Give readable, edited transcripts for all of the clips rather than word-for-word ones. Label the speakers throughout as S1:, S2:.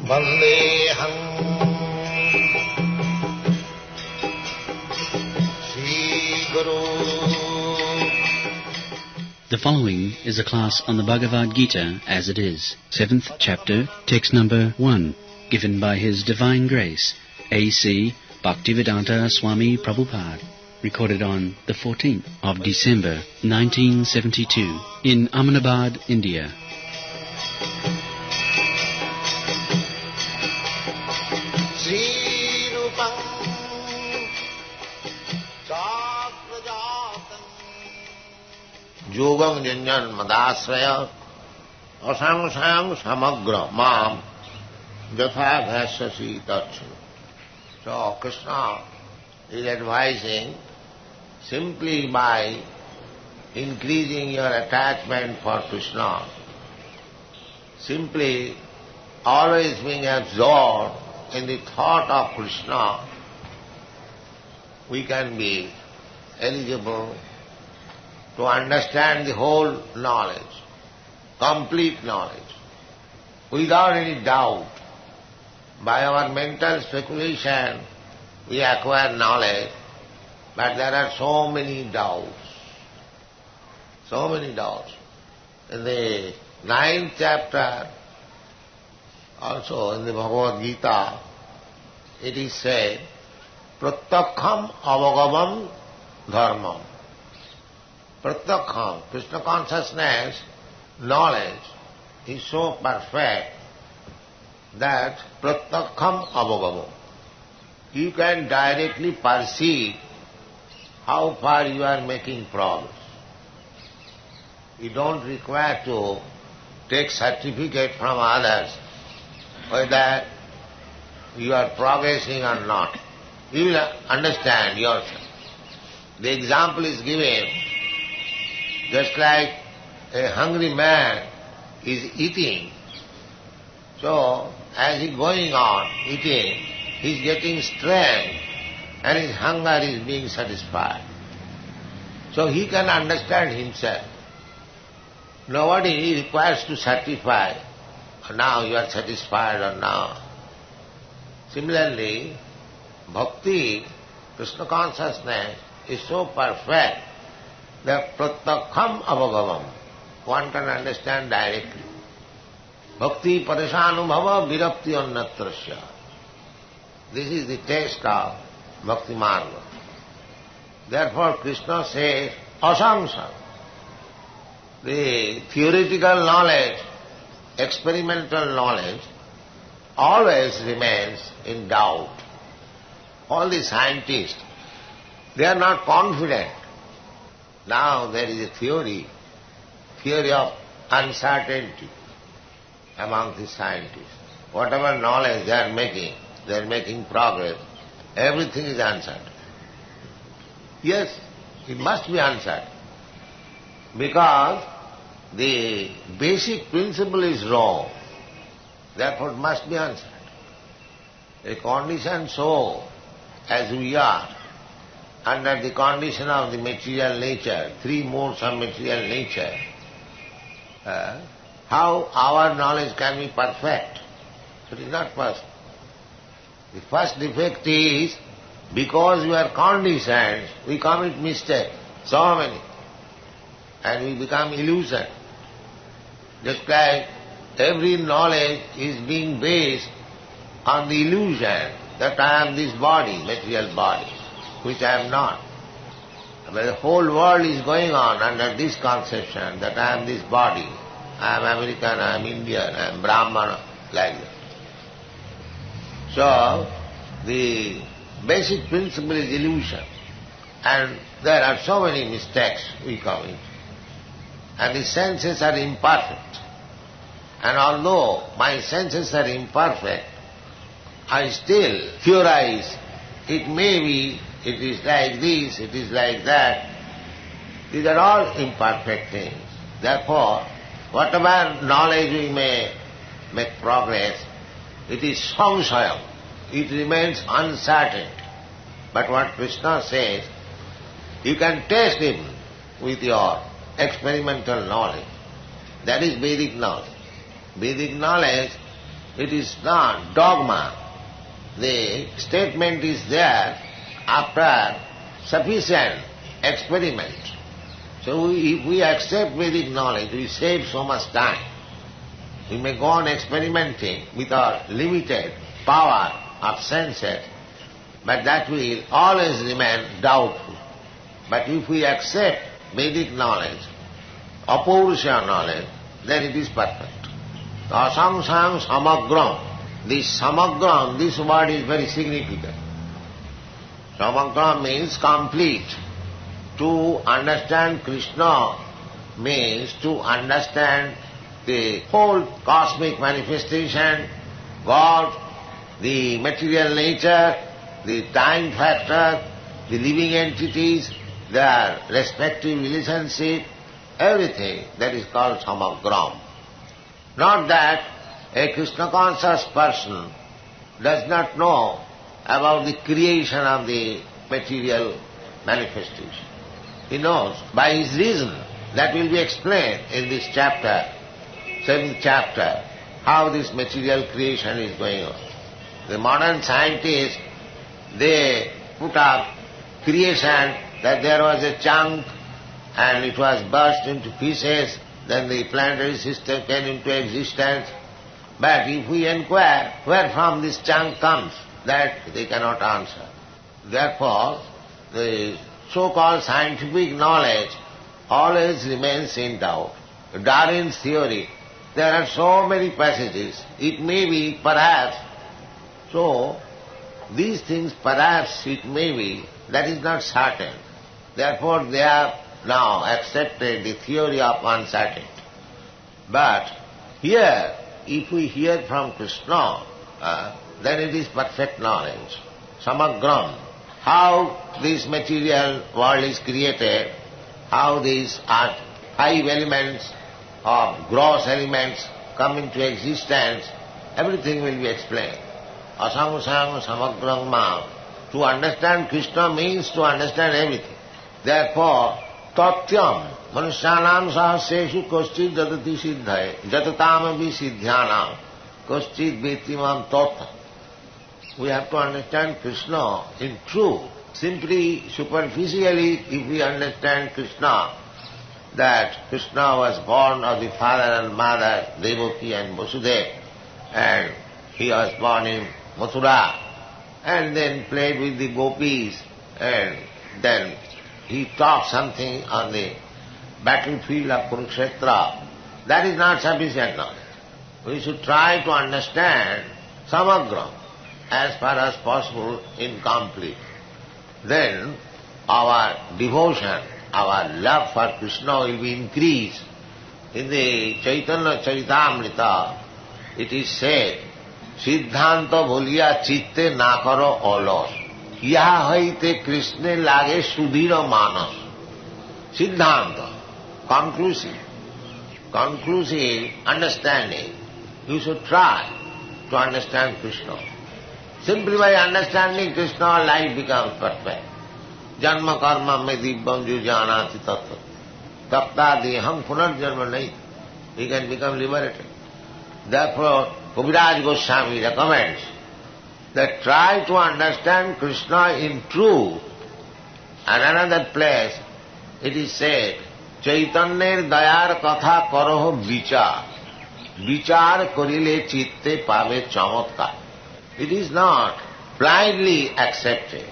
S1: Vandeham Sri Guru.
S2: The following is a class on the Bhagavad-gita As It Is, 7th chapter, text number 1, given by His Divine Grace A.C. Bhaktivedanta Swami Prabhupada, recorded on the 14th of December 1972 in Ahmedabad, India.
S1: Yogam janjan madasraya asangsang samagra mam jatha bhasyasi tatshu. So Krishna is advising simply by increasing your attachment for Krishna, simply always being absorbed in the thought of Krishna, we can be eligible to understand the whole knowledge, complete knowledge, without any doubt. By our mental speculation, we acquire knowledge, but there are so many doubts. So many doubts. In the 9th chapter, also in the Bhagavad-gita, it is said, Pratyakham avagavam dharmam. Pratyakham, Krishna consciousness, knowledge is so perfect that pratyakham avagavam. You can directly perceive how far you are making progress. You don't require to take certificate from others whether you are progressing or not. You will understand yourself. The example is given just like a hungry man is eating. So, as he going on eating, he is getting strength and his hunger is being satisfied. So he can understand himself. Nobody requires to certify, now you are satisfied or now. Similarly, bhakti, Krishna consciousness, is so perfect that pratyakham avagavam, one can understand directly. Bhakti parishanubhava virapti annatrasya. This is the taste of bhakti marga. Therefore Krishna says, asamsam. The theoretical knowledge, experimental knowledge, always remains in doubt. All the scientists, they are not confident. Now there is a theory of uncertainty among the scientists. Whatever knowledge they are making progress, everything is uncertain. Yes, it must be uncertain, because the basic principle is wrong, therefore it must be uncertain. A condition so as we are, under the condition of the material nature, 3 modes of material nature, how our knowledge can be perfect? So it is not possible. The first defect is, because we are conditioned, we commit mistakes, so many, and we become illusion. Just like every knowledge is being based on the illusion that I am this body, material body, which I am not. But the whole world is going on under this conception that I am this body, I am American, I am Indian, I am Brahmana, like that. So, the basic principle is illusion, and there are so many mistakes we commit. And the senses are imperfect. And although my senses are imperfect, I still theorize, it may be, it is like this, it is like that. These are all imperfect things. Therefore, whatever knowledge we may make progress, it is samsayam. It remains uncertain. But what Krishna says, you can test him with your experimental knowledge. That is Vedic knowledge. Vedic knowledge It is not dogma. The statement is there after sufficient experiment. So if we accept Vedic knowledge, we save so much time. We may go on experimenting with our limited power of senses, but that will always remain doubtful. But if we accept Vedic knowledge, Apurusha knowledge, then it is perfect. Asamsam samagram. This samagram, this word is very significant. Samagram means complete. To understand Krishna means to understand the whole cosmic manifestation, God, the material nature, the time factor, the living entities, their respective relationship, everything that is called samagram. Not that a Krishna conscious person does not know about the creation of the material manifestation. He knows by his reason. That will be explained in this chapter, 7th chapter, how this material creation is going on. The modern scientists, they put up creation that there was a chunk and it was burst into pieces, then the planetary system came into existence. But if we inquire where from this chunk comes, that they cannot answer. Therefore, the so-called scientific knowledge always remains in doubt. Darwin's theory, there are so many passages, it may be, perhaps. So, these things, perhaps, it may be, that is not certain. Therefore, they have now accepted the theory of uncertainty. But here, if we hear from Krishna, then it is perfect knowledge. Samagram. How this material world is created, how these are 5 elements or gross elements come into existence, everything will be explained. Asamsam samagram mam. To understand Krishna means to understand everything. Therefore, tatyam manusyanam sahaseshu koschid jatati siddhaye jatatam api siddhyanam koschid vetimam tatta. We have to understand Krishna in truth. Simply, superficially, if we understand Krishna, that Krishna was born of the father and mother, Devotee and Vasudeva, and he was born in Mathura, and then played with the gopis, and then he taught something on the battlefield of Kurukshetra. That is not sufficient knowledge. We should try to understand samagram, as far as possible incomplete. Then our devotion, our love for Krishna will be increased. In the Chaitanya Charitamrita, it is said, Siddhanta bholiya chitte na karo olos, yaha haite Krishna lage sudhira manas. Siddhanta, conclusive understanding. You should try to understand Krishna. Simply by understanding Krishna, life becomes perfect. Janma karma me dibbam ju janati tattva. Tapta deham punarjanma nahi. He can become liberated. Therefore, Kaviraj Goswami recommends that try to understand Krishna in truth. And another place, it is said, Chaitanyer dayar katha karoho vichar. Vichar korile chitte pave chamatkar. It is not blindly accepted,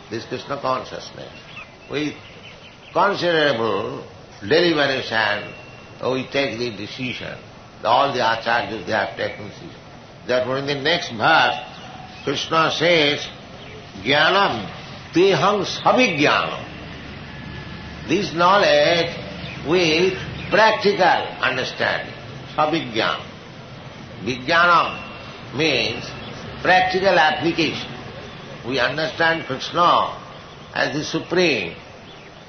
S1: this Krishna consciousness. With considerable deliberation, we take the decision. All the acharyas, they have taken decision. Therefore, in the next verse, Krishna says, Jnanam teham sabhijnanam. This knowledge with practical understanding. Sabhijnanam. Vijnanam means practical application. We understand Krishna as the Supreme.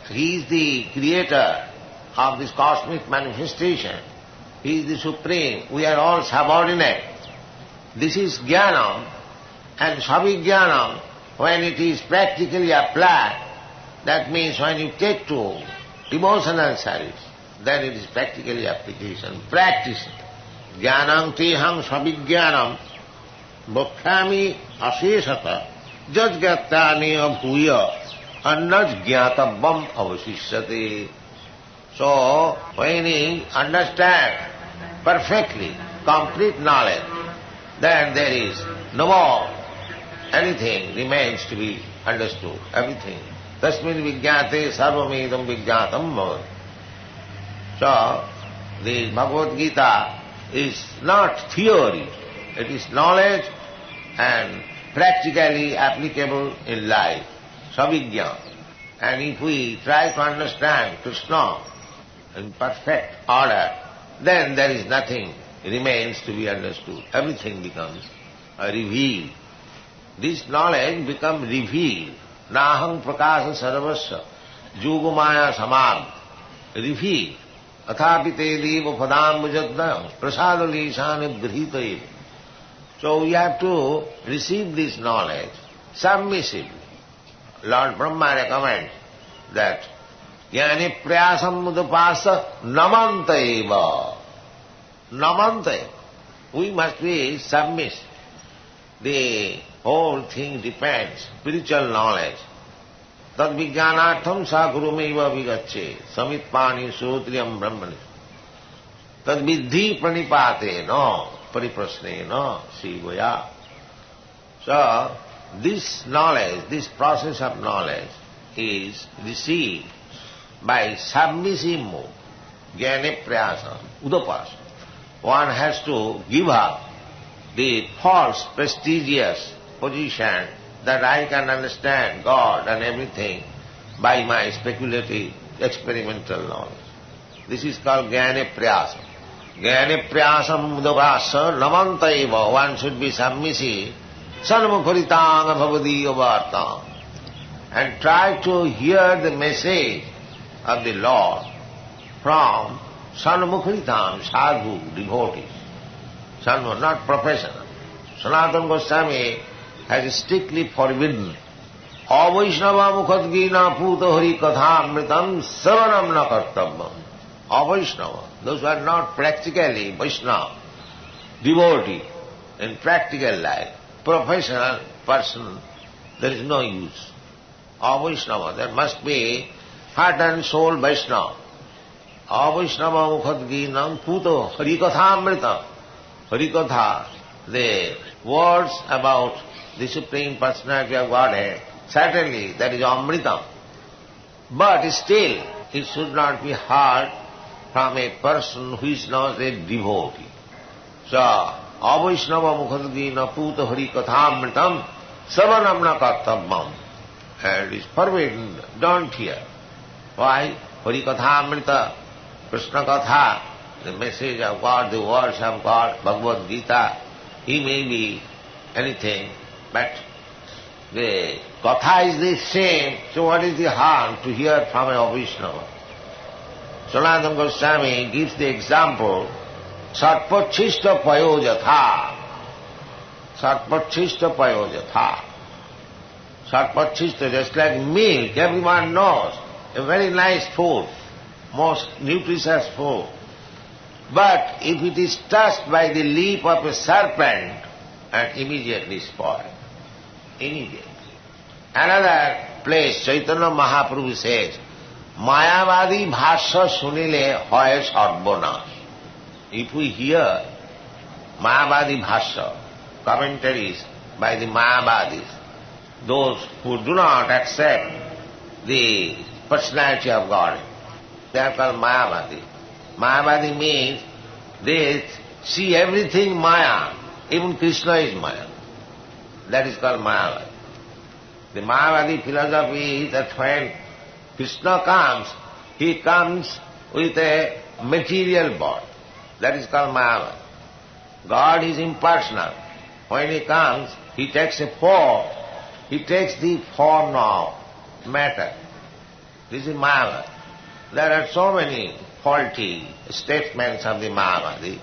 S1: He is the creator of this cosmic manifestation. He is the Supreme. We are all subordinate. This is Jnanam, and Sabhijnanam, when it is practically applied, that means when you take to devotional service, then it is practically application, practice. Jnanam teham svabhijnanam bhakhyami asesata jajgatyani abhuya annaj jnatavam avasishyate. So, when he understands perfectly, complete knowledge, then there is no more anything remains to be understood, everything. Tasmin vijñāte sarvamedam vijñātam bhavat. So, the Bhagavad-gita is not theory, it is knowledge and practically applicable in life, savijñā. And if we try to understand Krishna in perfect order, then there is nothing remains to be understood. Everything becomes revealed. This knowledge becomes revealed. Naham prakasa sarvasya yogamaya samam. Revealed. Athapite deva padambujadna prasadalisana grihitaye. So we have to receive this knowledge submissively. Lord Brahma recommends that jnane prayasam mudapasa namanta eva. Namanta. We must be submissive. The whole thing depends, spiritual knowledge. Tad vijnanartham sa gurumeva vigacche samitpani srotriyam brahmani. Tad vidhi pranipate no pariprasne no sivaya. So, this knowledge, this process of knowledge is received by submissive mode, jnane prayasa, udapasa. One has to give up the false, prestigious position that I can understand God and everything by my speculative, experimental knowledge. This is called jnane prayasa. Jnane prayasam udavasa namanta eva. One should be submissive. Sanmukharitanga bhavadiya varta. And try to hear the message of the Lord from Sanmukharitam, sadhu, devotees. Sanmu, not professional. Sanatana Goswami has strictly forbidden Avaishnava mukhadgina puta hari kathamritam savanam na kartavam. Avaishnava, those who are not practically Vaishnava, devotee in practical life, professional person, there is no use. Avaishnava, there must be heart and soul Vaishnava. Avaishnava mukhadginam puto harikathamritam. Harikatha, the words about the Supreme Personality of Godhead, certainly that is amritam. But still, it should not be heard from a person who is not a devotee. So, avaishnava mukhadgina puta harikathamritam savanam na kartavam. And it is forbidden, don't hear. Why? Harikathamrita, Krishna Katha, the message of God, the words of God, Bhagavad-gita, he may be anything, but the Katha is the same, so what is the harm to hear from a Vaishnava? Sanatana Goswami gives the example, Sarpachishta payojatha. Sarpachishta payojatha. Sarpachishta, just like milk, everyone knows, a very nice food, most nutritious food. But if it is touched by the leap of a serpent, and immediately spoiled. Immediately. Another place, Chaitanya Mahaprabhu says, Mayavadi bhasya sunile hoye sarvanash. If we hear Mayavadi bhasya, commentaries by the Mayavadis, those who do not accept the personality of God, they are called Mayavadi. Mayavadi means they see everything Maya, even Krishna is Maya. That is called Mayavadi. The Mayavadi philosophy is that when Krishna comes, he comes with a material body. That is called Mayavadi. God is impersonal. When he comes, he takes a form. He takes the form of matter. This is Mayavadi. There are so many faulty statements of the Mayavadi.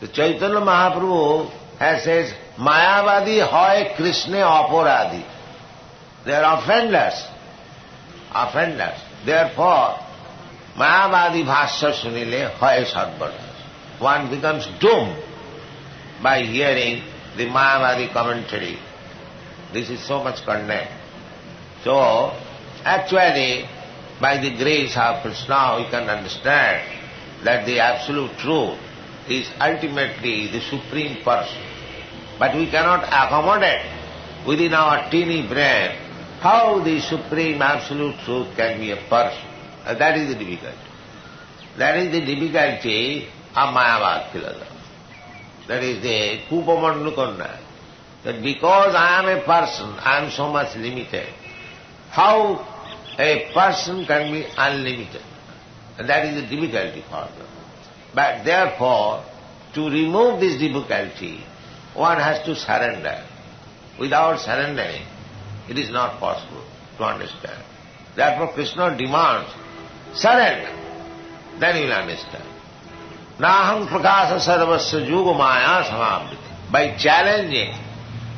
S1: The Chaitanya Mahaprabhu has says, Mayavadi hoy Krishna aparadi. They are offenders. Offenders. Therefore, Mayavadi bhasya sunile hoy sadbhanash. one becomes doomed by hearing the Mayavadi commentary. This is so much condemned. So, actually, by the grace of Krishna, we can understand that the absolute truth is ultimately the Supreme Person. But we cannot accommodate within our teeny brain how the Supreme Absolute Truth can be a person. And that is the difficulty. That is the difficulty of Mayavad philosophy. That is the Kupamandukonna. That because I am a person, I am so much limited. How a person can be unlimited? And that is the difficulty for them. But therefore, to remove this difficulty, one has to surrender. Without surrendering, it is not possible to understand. Therefore Krishna demands, surrender. Then you will understand. Naham prakasa sarvasya yuga maya samavriti. By challenging,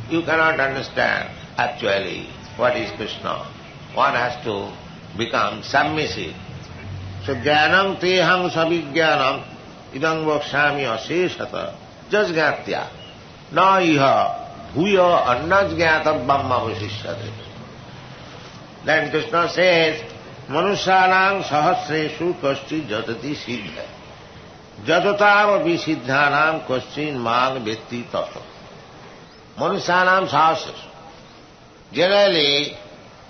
S1: you cannot understand actually what is Krishna. One has to become submissive. So jnanam teham savijnanam idam vakshami aseshata jasgatya na iha bhuya annajnatavam avasishyate. Then Krishna says, manusyanam sahasreshu kaschid jatati siddha jatatam abhisiddhanam kaschin mang vetti tato. Manusyanam sahasreshu. Generally,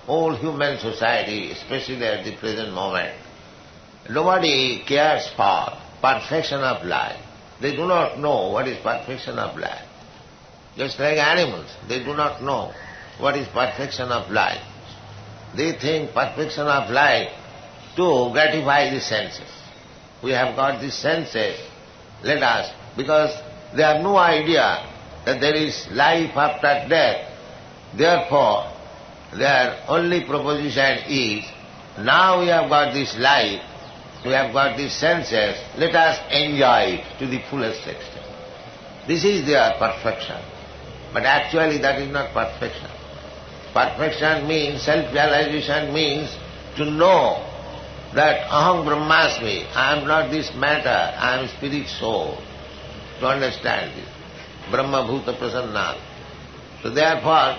S1: all human society, especially at the present moment, nobody cares for perfection of life. They do not know what is perfection of life. Just like animals, they do not know what is perfection of life. They think perfection of life to gratify the senses. We have got the senses, let us, because they have no idea that there is life after death. Therefore, their only proposition is, now we have got this life, we have got these senses, let us enjoy it to the fullest extent. This is their perfection. But actually that is not perfection. Perfection means, self-realization means to know that aham brahmasmi, I am not this matter, I am spirit soul. To understand this. Brahma bhuta prasanna. So therefore,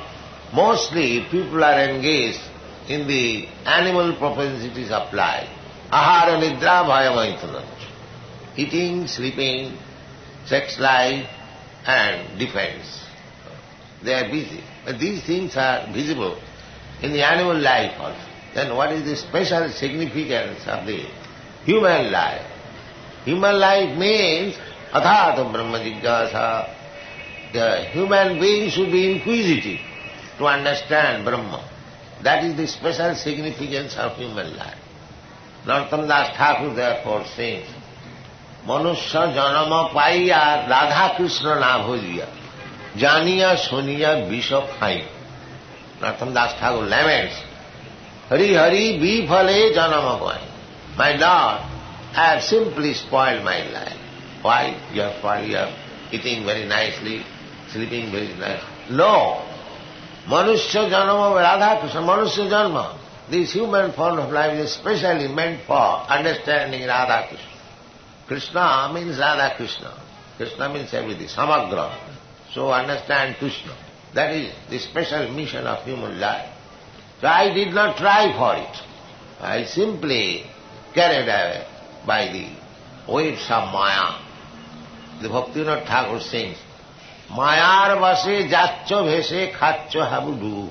S1: mostly people are engaged in the animal propensities of life. Ahara nidra bhayamaitana. Eating, sleeping, sex life and defense. They are busy. But these things are visible in the animal life also. Then what is the special significance of the human life? Human life means athatam brahma jigyasa. The human being should be inquisitive to understand Brahma. That is the special significance of human life. Narottam Das Thakur therefore sings, Manusya janama paiya Radha Krishna na bhojiya janiya soniya bisha khai. Narottam Das Thakur laments, Hari Hari bifale janama pai. My Lord, I have simply spoiled my life. Why? You have spoiled, you are eating very nicely, sleeping very nicely. No. Manusya janama Radha Krishna, Manusya janma. This human form of life is specially meant for understanding Radha Krishna. Krishna means Radha Krishna. Krishna means everything, samagra. So understand Krishna. That is the special mission of human life. So I did not try for it. I simply carried away by the waves of Maya. The Bhaktivedanta Thakur sings, Mayar vase jaccho bhese khacho habudu.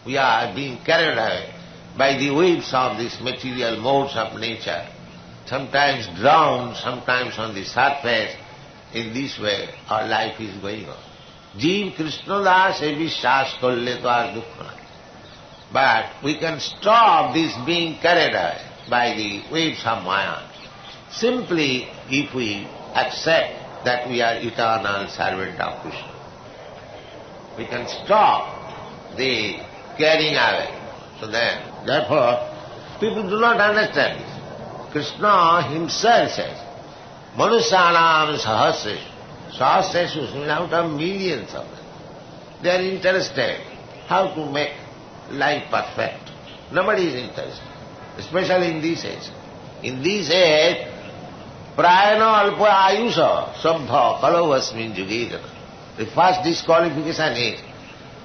S1: We are being carried away by the waves of these material modes of nature, sometimes drowned, sometimes on the surface. In this way our life is going on. Jeev Krishna das vishwas karle to ar dukh nahi. But we can stop this being carried away by the waves of Maya simply if we accept that we are eternal servant of Krishna. We can stop the carrying away. So therefore, people do not understand this. Krishna himself says, Manusyanam sahasreshu. Sahasreshu means out of millions of them. They are interested how to make life perfect. Nobody is interested, especially in this age. In this age, Prayana alpa ayusha sabha kalavasmin jugedana. The first disqualification is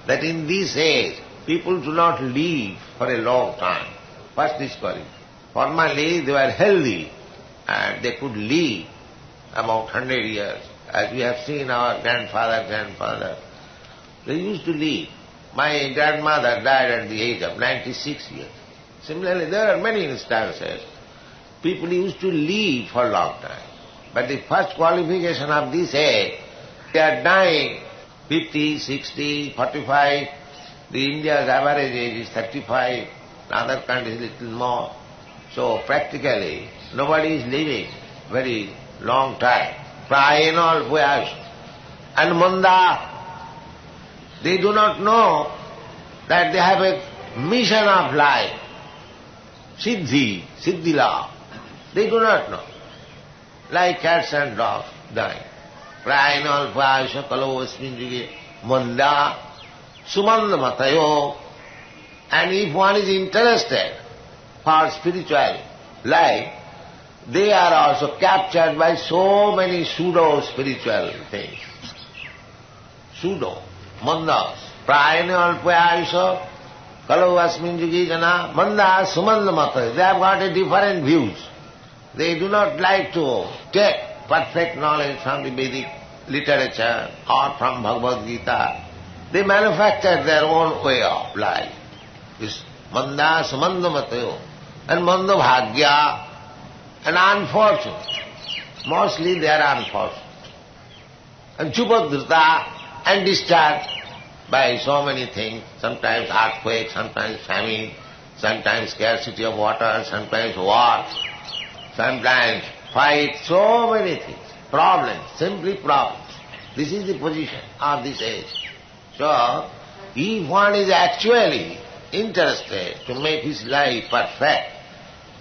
S1: that in this age people do not live for a long time. First disqualification. Formerly they were healthy and they could live about 100 years. As we have seen our grandfather, they used to live. My grandmother died at the age of 96 years. Similarly, there are many instances. People used to live for a long time. But the first qualification of this age, they are dying 50, 60, 45. The India's average age is 35. In other countries little more. So practically, nobody is living very long time. Prayana alpayas. And manda, they do not know that they have a mission of life. Siddhila. They do not know. Like cats and dogs dying. Prayana alpayasya kalovasmin jige manda sumanda matayo. And if one is interested for spiritual life, they are also captured by so many pseudo-spiritual things. Pseudo, mandas, prayana alpayasya, kalavasmin jugi jana, manda sumanda mata. They have got a different views. They do not like to take perfect knowledge from the Vedic literature or from Bhagavad-gita. They manufacture their own way of life. This manda sumanda matayo and manda bhagya and unfortunate. Mostly they are unfortunate. And chupadhrita and disturbed by so many things, sometimes earthquake, sometimes famine, sometimes scarcity of water, sometimes war, sometimes fight, so many things. Problems, simply problems. This is the position of this age. So, if one is actually interested to make his life perfect,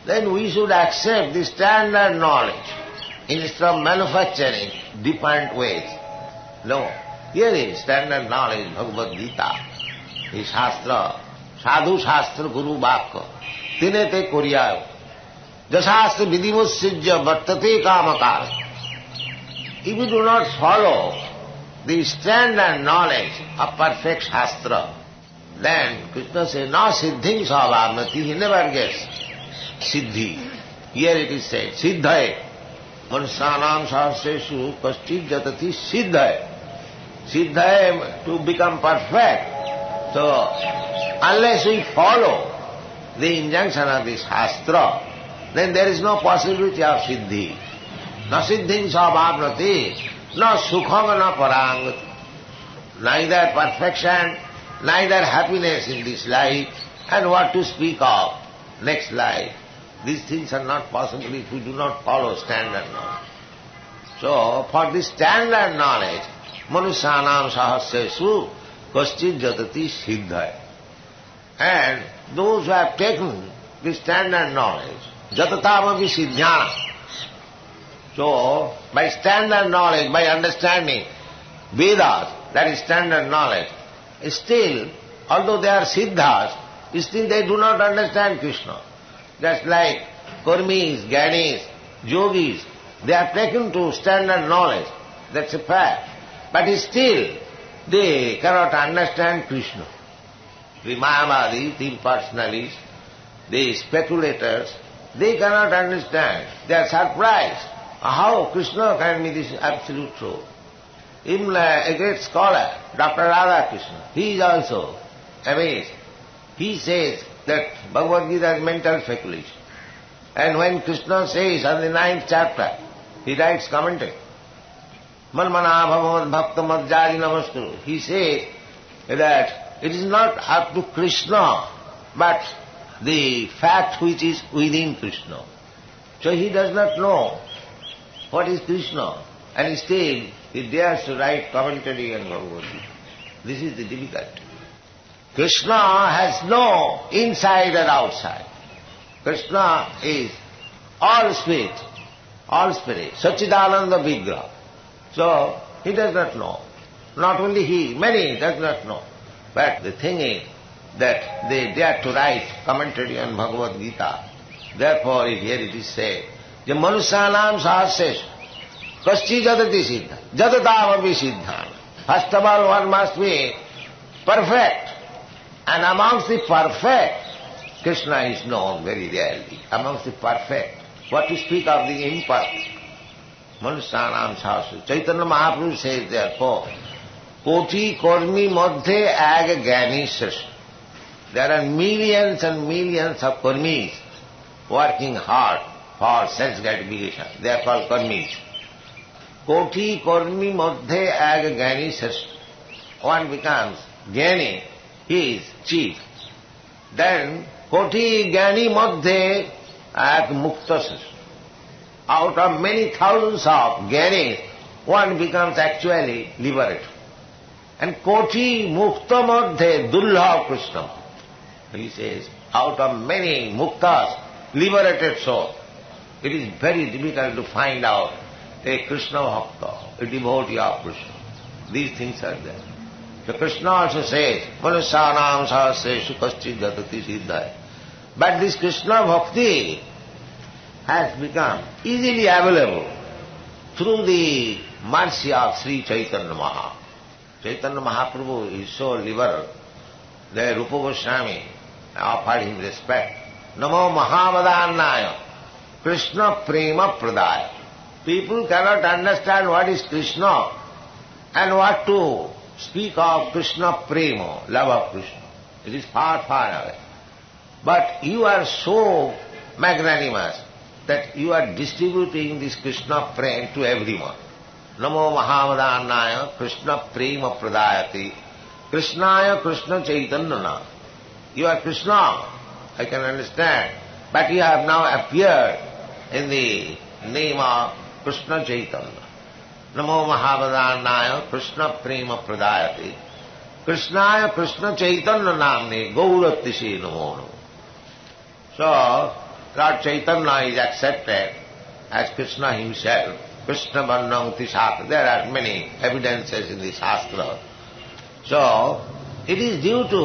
S1: then we should accept the standard knowledge instead of manufacturing different ways. No, here is standard knowledge, Bhagavad-gita, the Shastra, Sadhu Shastra Guru Vakya, Tinete Kuryayo, Jasastra Vidimussijya Vartate Kamakara. If we do not follow the standard knowledge of perfect Shastra, then Krishna says, no siddhing savamati, he never gets siddhi. Here it is said, siddhaye, manusanam sahasreshu kaschid jatati siddhaye. Siddhaye, to become perfect. So, unless we follow the injunction of this Shastra, then there is no possibility of siddhi. Na siddhing savamati, no sukham na parangati. Neither perfection, neither happiness in this life, and what to speak of next life. These things are not possible if we do not follow standard knowledge. So, for this standard knowledge, manusyanam sahasresu kaschid jatati siddhaya. And those who have taken the standard knowledge, jatatamapi siddhyana. So, by standard knowledge, by understanding Vedas, that is standard knowledge, still, although they are siddhas, still they do not understand Krishna. Just like Kurmis, Gyanis, Yogis, they are taken to standard knowledge, that's a fact. But still, they cannot understand Krishna. The Mayavadis, the impersonalists, the speculators, they cannot understand. They are surprised. How Krishna can be this absolute truth? Even a great scholar, Dr. Radha Krishna, he is also amazed. He says that Bhagavad-gita is mental speculation. And when Krishna says on the 9th chapter, he writes commentary, Manmana bhagavad bhakta madhyadi namaskuru. He says that it is not up to Krishna, but the fact which is within Krishna. So he does not know what is Krishna, and still he dares to write commentary on Bhagavad-gita. This is the difficulty. Krishna has no inside or outside. Krishna is all spirit, Satchidananda Vigraha. So, he does not know. Not only he, many does not know. But the thing is that they dare to write commentary on Bhagavad-gita. Therefore, here it is said The Manusyanam Sahasresh, Kaschi Jatati Siddha, Jatatavapi Siddhana. First of all, one must be perfect. And amongst the perfect, Krishna is known very rarely. Amongst the perfect. What to speak of the imperfect? Manusyanam Sahasresh. Chaitanya Mahaprabhu says therefore, Koti Kormi Madhye Ag Gyani Shrestha. There are millions and millions of karmis working hard for sense gratification. They are called karmis. Koti Kormi Madhye Ag Gyani Shrestha. One becomes Gyani, he is chief. Then Koti Gyani Madhye Ag Mukta Shrestha. Out of many thousands of Gyanis, one becomes actually liberated. And Koti Mukta Madhye Dullabha Krishna. He says, out of many muktas, liberated souls, it is very difficult to find out a Krishna bhakta, a devotee of Krishna. These things are there. So Krishna also says, Manusyanam Sahasreshu Kaschid Jatati Siddhaya. But this Krishna bhakti has become easily available through the mercy of Sri Chaitanya Mahaprabhu. Chaitanya Mahaprabhu is so liberal. The Rupa Goswami offered him respect. Namo Mahavadannaya Krishna Prema Pradaya. People cannot understand what is Krishna and what to speak of Krishna Prema, love of Krishna. It is far, far away. But you are so magnanimous that you are distributing this Krishna Prema to everyone. Namo Mahavadannaya Krishna Prema Pradayati Krishnaya Krishna Chaitanya. You are Krishna, I can understand, but you have now appeared in the name of Krishna Chaitanya. Namo Mahavadannaya Krishna Prema Pradayati Krishnaya Krishna Chaitanya Namne Gauratise Namo Namo. So, Lord Chaitanya is accepted as Krishna himself. Krishna Varnam Tisatra. There are many evidences in the Shastra. So, it is due to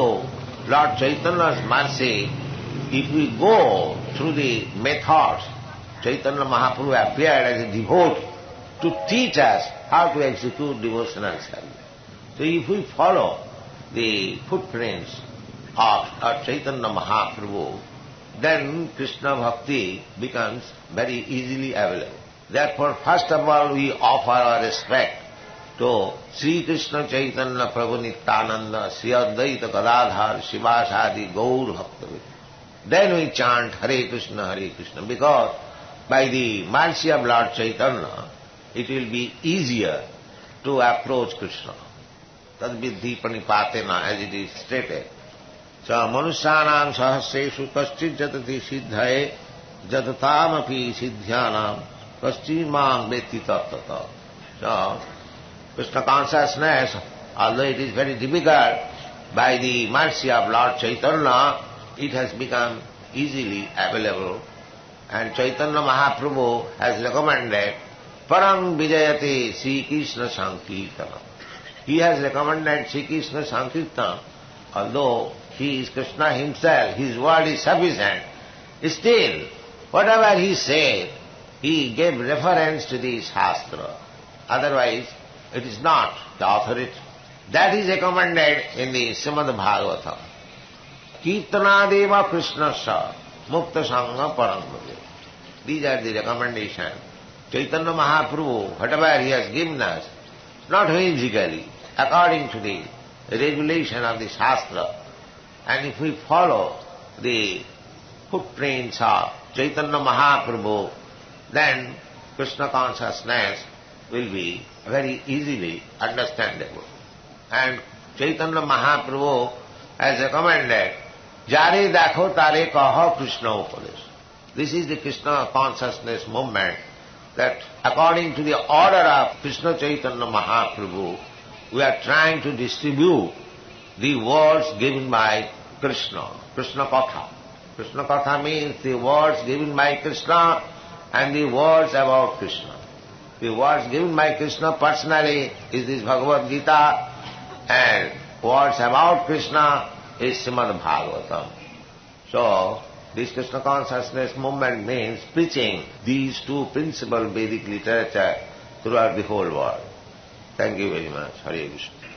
S1: Lord Chaitanya's mercy if we go through the methods. Chaitanya Mahaprabhu appeared as a devotee to teach us how to execute devotional service. So if we follow the footprints of Chaitanya Mahaprabhu, then Krishna Bhakti becomes very easily available. Therefore, first of all, we offer our respect to Sri Krishna Chaitanya Prabhu Nityananda, Sri Advaita Gadadhar, Shivasadi, Gaur Bhaktavid. Then we chant Hare Krishna, because by the mercy of Lord Chaitanya, it will be easier to approach Krishna. Tad vidhi panipatena, as it is stated. So, Manusyanam Sahasreshu Kaschid Jatati Siddhaye Jatatamapi Siddhyanam Kaschid Mam Veti Tattata. So, Krishna consciousness, although it is very difficult, by the mercy of Lord Chaitanya, it has become easily available. And Chaitanya Mahaprabhu has recommended Param Vijayate Sri Krishna Sankirtana. He has recommended Sri Krishna Sankirtana, although he is Krishna himself, his word is sufficient. Still, whatever he said, he gave reference to the Shastra. Otherwise, it is not the authority. That is recommended in the Srimad Bhagavatam. Kirtanadeva Krishnasya Mukta Sangha Parambhave. These are the recommendations. Chaitanya Mahaprabhu, whatever he has given us, not whimsically, according to the regulation of the Shastra. And if we follow the footprints of Chaitanya Mahaprabhu, then Krishna consciousness will be very easily understandable. And Chaitanya Mahaprabhu has recommended, Jare dakho tare kaho Krishna upadesh. This is the Krishna consciousness movement, that according to the order of Krishna Chaitanya Mahaprabhu, we are trying to distribute the words given by Krishna, Krishna Katha. Krishna Katha means the words given by Krishna and the words about Krishna. The words given by Krishna personally is this Bhagavad-gita, and words about Krishna is Srimad Bhagavatam. So, This Krishna consciousness movement means preaching these two principal Vedic literature throughout the whole world. Thank you very much. Hare Krishna.